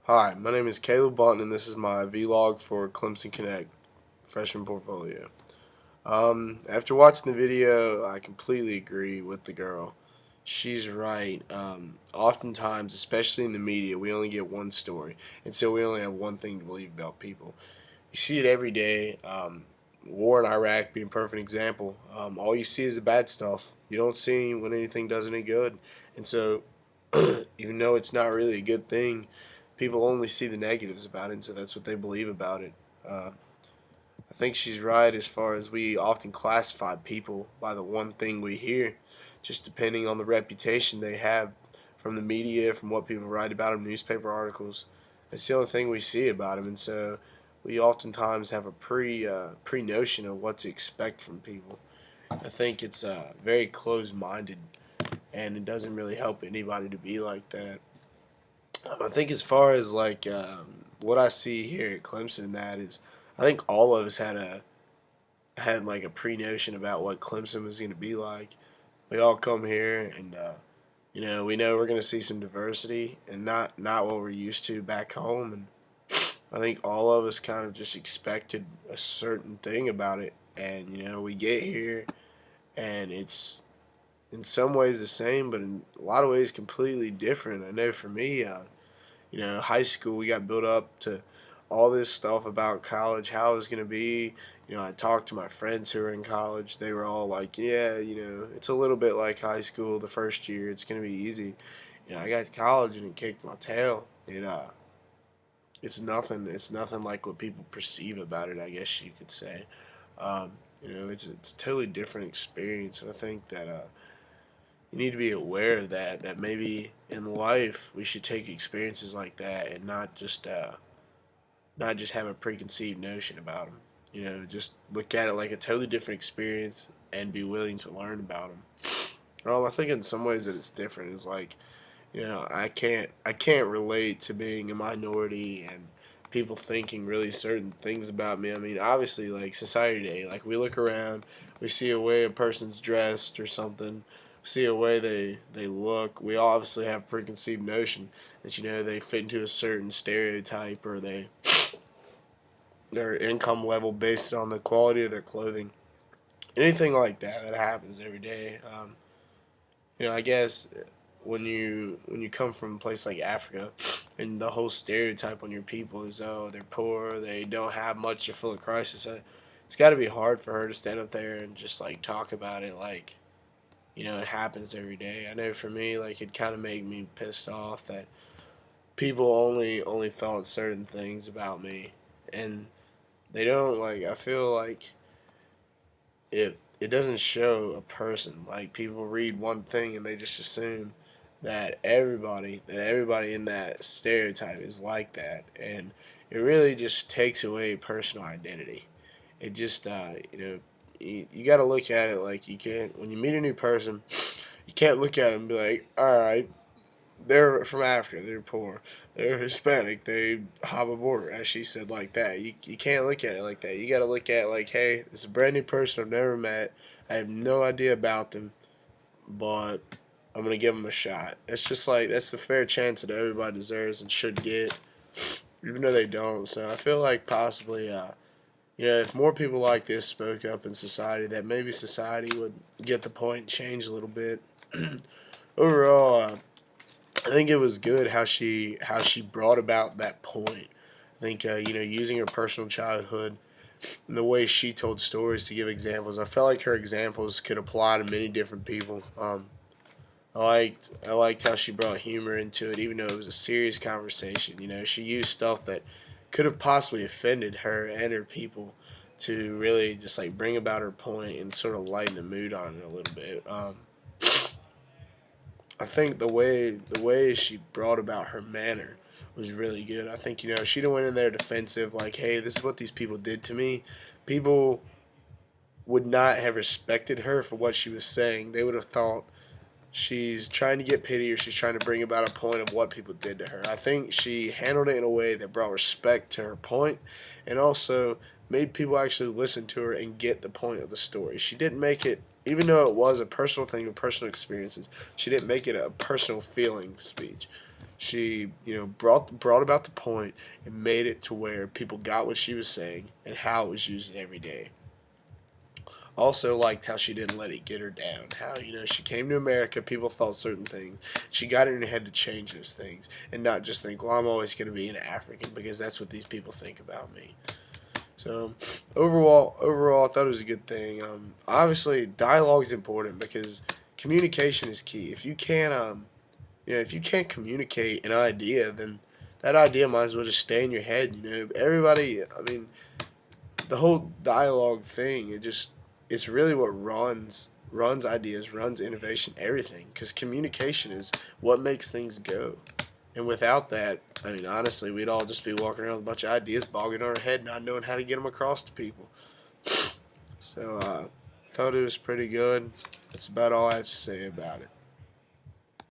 Hi, my name is Caleb Bunton, and this is my vlog for Clemson Connect freshman portfolio. After watching the video, I completely agree with the girl. She's right. Oftentimes, especially in the media, we only get one story, and so we only have one thing to believe about people. You see it every day. War in Iraq being a perfect example. All you see is the bad stuff. You don't see when anything does any good, and so even though it's not really a good thing, people only see the negatives about it, and so that's what they believe about it. I think she's right as far as we often classify people by the one thing we hear, just depending on the reputation they have from the media, from what people write about them, newspaper articles. That's the only thing we see about them, and so we oftentimes have a pre notion of what to expect from people. I think it's very closed minded, and it doesn't really help anybody to be like that. I think as far as what I see here at Clemson, that is, I think all of us had like a pre notion about what Clemson was going to be like. We all come here and we know we're going to see some diversity and not what we're used to back home. And I think all of us kind of just expected a certain thing about it, and we get here and it's in some ways the same, but in a lot of ways completely different. I know for me, high school, we got built up to all this stuff about college, how it was going to be. I talked to my friends who were in college. They were all like, yeah, it's a little bit like high school the first year. It's going to be easy. I got to college and it kicked my tail. It's nothing like what people perceive about it, I guess you could say. It's a totally different experience. And I think that you need to be aware of that maybe in life we should take experiences like that and not just have a preconceived notion about them. Just look at it like a totally different experience and be willing to learn about them. I think in some ways that it's different. It's like, I can't relate to being a minority and people thinking really certain things about me. I mean, obviously, like society today, like we look around, we see a way a person's dressed or something, see a way they look. We obviously have a preconceived notion that they fit into a certain stereotype, or their income level based on the quality of their clothing. Anything like that happens every day. I guess when you come from a place like Africa, and the whole stereotype on your people is, oh, they're poor, they don't have much, they're full of crisis. It's got to be hard for her to stand up there and just like talk about it like it happens every day. I know for me, like it kind of made me pissed off that people only thought certain things about me, and they don't, like, I feel like it doesn't show a person. Like people read one thing and they just assume that everybody in that stereotype is like that, and it really just takes away personal identity. It just you got to look at it like you can't, when you meet a new person, you can't look at them and be like, all right, they're from Africa, they're poor, they're Hispanic, they hop a border, as she said, like that. You can't look at it like that. You got to look at it like, hey, it's a brand new person I've never met. I have no idea about them, but I'm gonna give them a shot. It's just like that's the fair chance that everybody deserves and should get, even though they don't. So I feel like possibly, if more people like this spoke up in society, that maybe society would get the point and change a little bit. Overall, I think it was good how she brought about that point. I think using her personal childhood and the way she told stories to give examples. I felt like her examples could apply to many different people. I liked how she brought humor into it, even though it was a serious conversation. She used stuff that could have possibly offended her and her people to really just like bring about her point and sort of lighten the mood on it a little bit. I think the way she brought about her manner was really good. I think she didn't went in there defensive like, hey, this is what these people did to me. People would not have respected her for what she was saying. They would have thought she's trying to get pity, or she's trying to bring about a point of what people did to her. I think she handled it in a way that brought respect to her point, and also made people actually listen to her and get the point of the story. She didn't make it, even though it was a personal thing with personal experiences, she didn't make it a personal feeling speech. She, brought about the point and made it to where people got what she was saying and how it was used every day. Also liked how she didn't let it get her down. How, she came to America, people thought certain things. She got it in her head to change those things and not just think, well, I'm always going to be an African because that's what these people think about me. So overall, I thought it was a good thing. Obviously, dialogue is important because communication is key. If you can't communicate an idea, then that idea might as well just stay in your head. Everybody. I mean, the whole dialogue thing. It's really what runs ideas, runs innovation, everything. Because communication is what makes things go. And without that, I mean, honestly, we'd all just be walking around with a bunch of ideas bogging in our head, not knowing how to get them across to people. So, thought it was pretty good. That's about all I have to say about it.